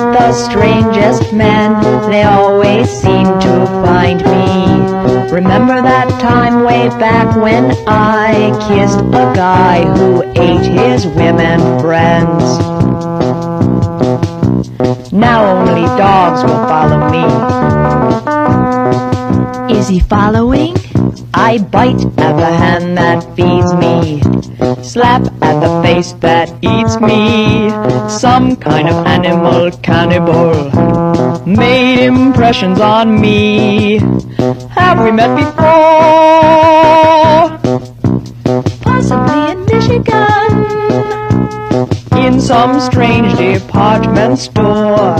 the strangest men, they always seem to find me. Remember that time way back when I kissed a guy who ate his women friends? Now only dogs will follow me. Is he following? I bite at the hand that feeds me, slap at the face that eats me. Some kind of animal cannibal made impressions on me. Have we met before? Possibly in Michigan, in some strange department store.